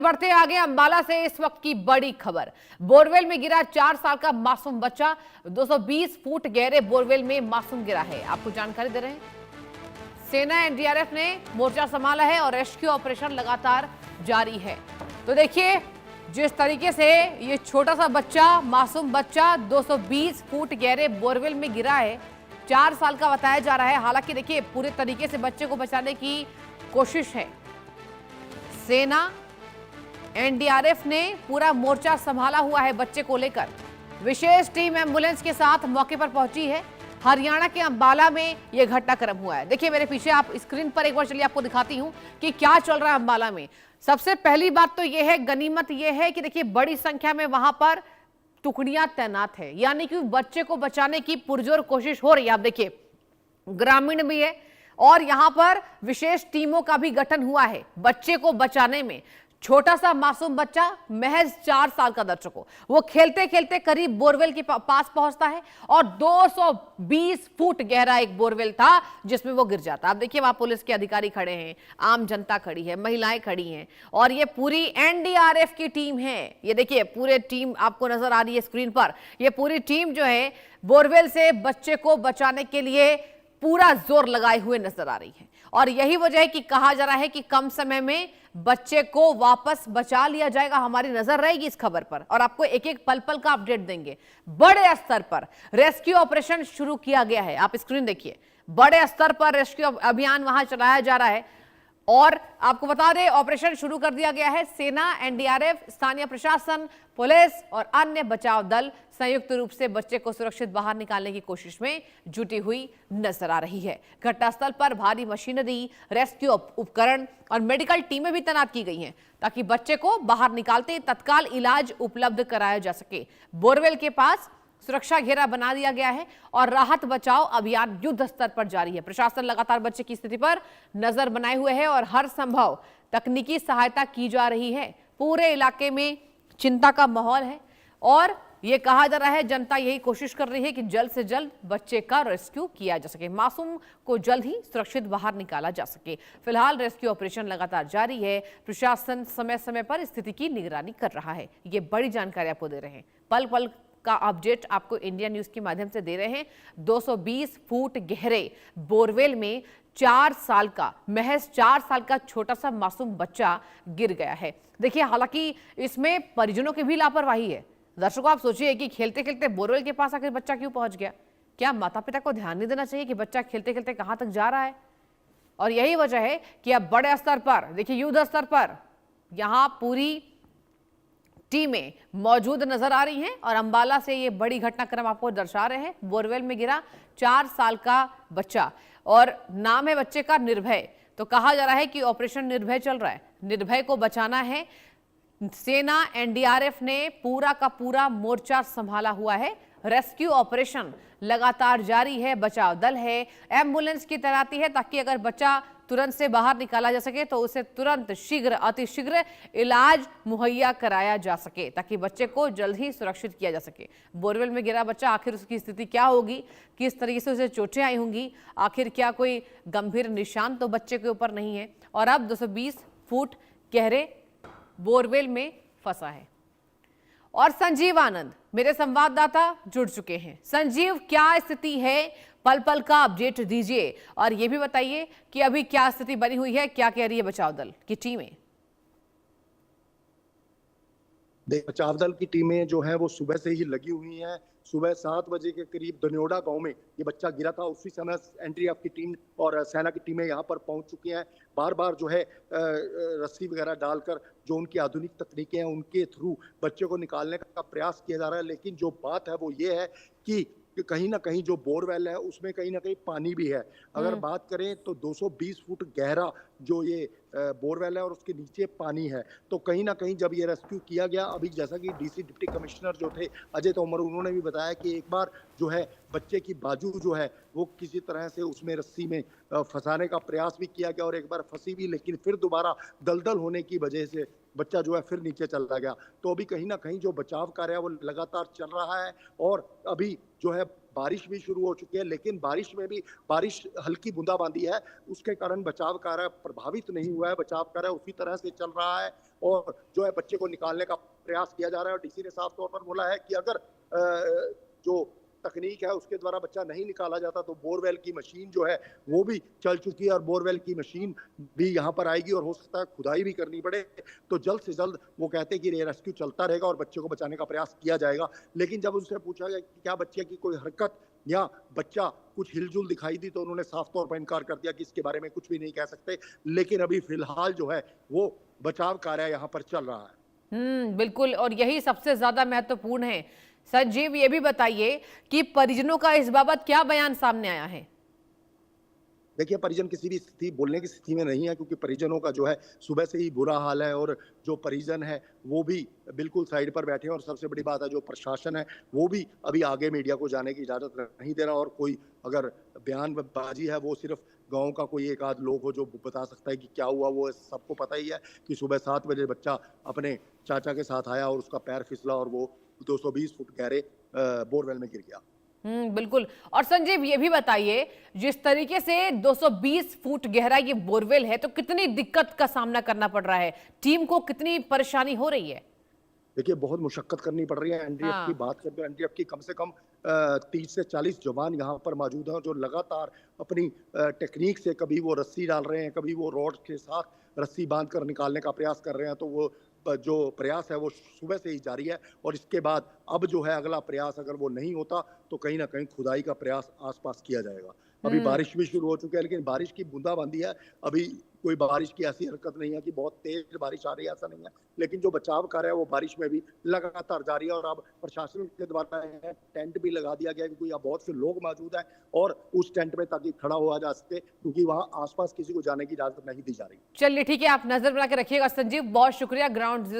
बढ़ते आगे अंबाला से इस वक्त की बड़ी खबर। बोरवेल में गिरा 4 साल का मासूम बच्चा। 220 फुट गहरे बोरवेल में मासूम गिरा है। आपको जानकारी दे रहे हैं, सेना एनडीआरएफ ने मोर्चा संभाला है और रेस्क्यू ऑपरेशन लगातार जारी है। तो देखिए जिस तरीके से ये छोटा सा बच्चा, मासूम बच्चा 220 फुट गहरे बोरवेल में गिरा है, 4 साल का बताया जा रहा है। हालांकि देखिए पूरे तरीके से बच्चे को बचाने की कोशिश है। सेना एनडीआरएफ ने पूरा मोर्चा संभाला हुआ है बच्चे को लेकर। विशेष टीम एम्बुलेंस के साथ मौके पर पहुंची है। हरियाणा के अंबाला में यह घटनाक्रम हुआ है। देखिए मेरे पीछे, आप स्क्रीन पर एक बार चलिए, आपको दिखाती हूं कि क्या चल रहा है अंबाला में। सबसे पहली बात तो यह है, गनीमत यह है कि देखिए बड़ी संख्या में वहां पर टुकड़ियां तैनात है, यानी कि बच्चे को बचाने की पुरजोर कोशिश हो रही है। आप देखिए ग्रामीण भी है और यहां पर विशेष टीमों का भी गठन हुआ है बच्चे को बचाने में। छोटा सा मासूम बच्चा, महज 4 साल का दर्शकों, वो खेलते खेलते करीब बोरवेल के पास पहुंचता है और 220 फुट गहरा एक बोरवेल था जिसमें वो गिर जाता। आप देखिए वहां पुलिस के अधिकारी खड़े हैं, आम जनता खड़ी है, महिलाएं खड़ी हैं और ये पूरी एनडीआरएफ की टीम है। ये देखिए पूरे टीम आपको नजर आ रही है स्क्रीन पर। ये पूरी टीम जो है बोरवेल से बच्चे को बचाने के लिए पूरा जोर लगाए हुए नजर आ रही है और यही वजह है कि कहा जा रहा है कि कम समय में बच्चे को वापस बचा लिया जाएगा। हमारी नजर रहेगी इस खबर पर और आपको एक एक पल पल का अपडेट देंगे। बड़े स्तर पर रेस्क्यू ऑपरेशन शुरू किया गया है। आप स्क्रीन देखिए, बड़े स्तर पर रेस्क्यू अभियान वहां चलाया जा रहा है और आपको बता दें ऑपरेशन शुरू कर दिया गया है। सेना, एनडीआरएफ, स्थानीय प्रशासन, पुलिस और अन्य बचाव दल संयुक्त रूप से बच्चे को सुरक्षित बाहर निकालने की कोशिश में जुटी हुई नजर आ रही है। घटनास्थल पर भारी मशीनरी, रेस्क्यू उपकरण और मेडिकल टीमें भी तैनात की गई हैं ताकि बच्चे को बाहर निकालते तत्काल इलाज उपलब्ध कराया जा सके। बोरवेल के पास सुरक्षा घेरा बना दिया गया है और राहत बचाव अभियान युद्ध स्तर पर जारी है। प्रशासन लगातार बच्चे की स्थिति पर नजर बनाए हुए है और हर संभव तकनीकी सहायता की जा रही है। पूरे इलाके में चिंता का माहौल है और यह कहा जा रहा है, जनता यही कोशिश कर रही है कि जल्द से जल्द बच्चे का रेस्क्यू किया जा सके, मासूम को जल्द ही सुरक्षित बाहर निकाला जा सके। फिलहाल रेस्क्यू ऑपरेशन लगातार जारी है। प्रशासन समय समय पर स्थिति की निगरानी कर रहा है। ये बड़ी जानकारी आपको दे रहे हैं, पल पल का अपडेट आपको इंडिया न्यूज के माध्यम से दे रहे हैं। 220 फुट गहरे बोरवेल में 4 साल का, महज 4 साल का छोटा सा मासूम बच्चा गिर गया है। देखिए हालांकि इसमें परिजनों की भी लापरवाही है। दर्शकों आप सोचिए कि खेलते खेलते बोरवेल के पास आखिर बच्चा क्यों पहुंच गया। क्या माता पिता को ध्यान नहीं देना चाहिए कि बच्चा खेलते खेलते कहां तक जा रहा है। और यही वजह है कि अब बड़े स्तर पर, देखिए युद्ध स्तर पर यहां पूरी टीमें मौजूद नजर आ रही हैं और अंबाला से ये बड़ी घटनाक्रम आपको दर्शा रहे हैं। बोरवेल में गिरा 4 साल का बच्चा और नाम है बच्चे का निर्भय। तो कहा जा रहा है कि ऑपरेशन निर्भय चल रहा है, निर्भय को बचाना है। सेना, एनडीआरएफ ने पूरा का पूरा मोर्चा संभाला हुआ है। रेस्क्यू ऑपरेशन लगातार जारी है, बचाव दल है, एम्बुलेंस की तैनाती है ताकि अगर बच्चा तुरंत से बाहर निकाला जा सके तो उसे तुरंत शीघ्र, अतिशीघ्र इलाज मुहैया कराया जा सके ताकि बच्चे को जल्द ही सुरक्षित किया जा सके। बोरवेल में गिरा बच्चा, आखिर उसकी स्थिति क्या होगी, किस तरीके से उसे चोटें आई होंगी, आखिर क्या कोई गंभीर निशान तो बच्चे के ऊपर नहीं है। और अब 220 फुट गहरे बोरवेल में फंसा है। और संजीव आनंद मेरे संवाददाता जुड़ चुके हैं। संजीव, क्या स्थिति है, पल पल का अपडेट दीजिए और यह भी बताइए कि अभी क्या स्थिति बनी हुई है, क्या कह रही है बचाव दल की टीमें। बचाव दल की टीमें जो है वो सुबह से ही लगी हुई हैं। सुबह 7 बजे के करीब दन्योड़ा गांव में ये बच्चा गिरा था। उसी समय एनडीआरएफ की टीम और सेना की टीमें यहाँ पर पहुंच चुकी हैं। बार बार जो है रस्सी वगैरह डालकर जो उनकी आधुनिक तकनीकें हैं उनके थ्रू बच्चे को निकालने का प्रयास किया जा रहा है। लेकिन जो बात है वो ये है कि कहीं ना कहीं जो बोरवेल है उसमें कहीं ना कहीं पानी भी है। अगर बात करें तो 220 फुट गहरा जो ये बोरवेल है और उसके नीचे पानी है, तो कहीं ना कहीं जब ये रेस्क्यू किया गया, अभी जैसा कि डीसी डिप्टी कमिश्नर जो थे अजय तोमर, उन्होंने भी बताया कि एक बार जो है बच्चे की बाजू जो है वो किसी तरह से उसमें रस्सी में फंसाने का प्रयास भी किया गया और एक बार फंसी भी, लेकिन फिर दोबारा दलदल होने की वजह से बच्चा जो है फिर नीचे चला गया। तो अभी कहीं ना कहीं जो बचाव कार्य है वो लगातार चल रहा है और अभी जो है बारिश भी शुरू हो चुकी है, लेकिन बारिश हल्की बूंदाबांदी है, उसके कारण बचाव कार्य प्रभावित नहीं हुआ है। बचाव कार्य उसी तरह से चल रहा है। और जो है बच्चे को निकालने का प्रयास किया जा रहा है। और डीसी ने साफ तौर पर बोला है कि अगर जो तकनीक है उसके द्वारा बच्चा नहीं निकाला जाता तो बोरवेल की मशीन जो है वो भी चल चुकी है और बोरवेल की मशीन भी यहाँ पर आएगी और हो सकता है खुदाई भी करनी पड़े। तो जल्द से जल्द वो कहते हैं कि रेस्क्यू चलता रहेगा और बच्चे को बचाने का प्रयास किया जाएगा। लेकिन जब उनसे पूछा गया कि क्या बच्चे की कोई हरकत या बच्चा कुछ हिलजुल दिखाई दी तो उन्होंने साफ तौर पर इनकार कर दिया कि इसके बारे में कुछ भी नहीं कह सकते। लेकिन अभी फिलहाल जो है वो बचाव कार्य यहाँ पर चल रहा है। बिल्कुल, और यही सबसे ज्यादा महत्वपूर्ण है। संजीव, ये भी बताइए कि परिजनों का इस बाबत क्या बयान सामने आया है? देखिए, परिजन किसी भी स्थिति बोलने की स्थिति में नहीं है क्योंकि परिजनों का जो है सुबह से ही बुरा हाल है और जो परिजन है वो भी बिल्कुल साइड पर बैठे हैं। और सबसे बड़ी बात है जो प्रशासन है वो भी अभी आगे मीडिया को जाने की इजाजत नहीं दे रहा। और कोई अगर बयानबाजी है वो सिर्फ गांव का कोई एक आध लोग हो जो बता सकता है कि क्या हुआ। वो सबको पता ही है कि सुबह 7 बजे बच्चा अपने चाचा के साथ आया और उसका पैर फिसला और वो 220 फुट गहरे बोरवेल में गिर गया। बिल्कुल। और संजीव, ये भी बताइए, जिस तरीके से 220 फुट गहरा ये बोरवेल है तो कितनी दिक्कत का सामना करना पड़ रहा है, टीम को कितनी परेशानी हो रही है? देखिए, बहुत मुशक्कत करनी पड़ रही है। एनडीएफ की बात करें तो एनडीएफ की कम से कम 30 से 40 जवान यहाँ पर मौजूद हैं जो लगातार अपनी टेक्निक से कभी वो रस्सी डाल रहे हैं, कभी वो रॉड के साथ रस्सी बांध कर निकालने का प्रयास कर रहे हैं। तो वो जो प्रयास है वो सुबह से ही जारी है और इसके बाद अब जो है अगला प्रयास अगर वो नहीं होता तो कहीं ना कहीं खुदाई का प्रयास आसपास किया जाएगा। अभी बारिश भी शुरू हो चुकी है लेकिन बारिश की बूंदाबांदी है। अभी कोई बारिश की ऐसी हरकत नहीं है कि बहुत तेज बारिश आ रही है, ऐसा नहीं है। लेकिन जो बचाव कार्य है वो बारिश में भी लगातार जारी है। और अब प्रशासन के द्वारा टेंट भी लगा दिया गया क्योंकि यहाँ बहुत से लोग मौजूद हैं और उस टेंट में ताकि खड़ा हुआ जा सके क्योंकि वहाँ आसपास किसी को जाने की इजाजत नहीं दी जा रही। चलिए ठीक है, आप नजर बना के रखिएगा संजीव, बहुत शुक्रिया। ग्राउंड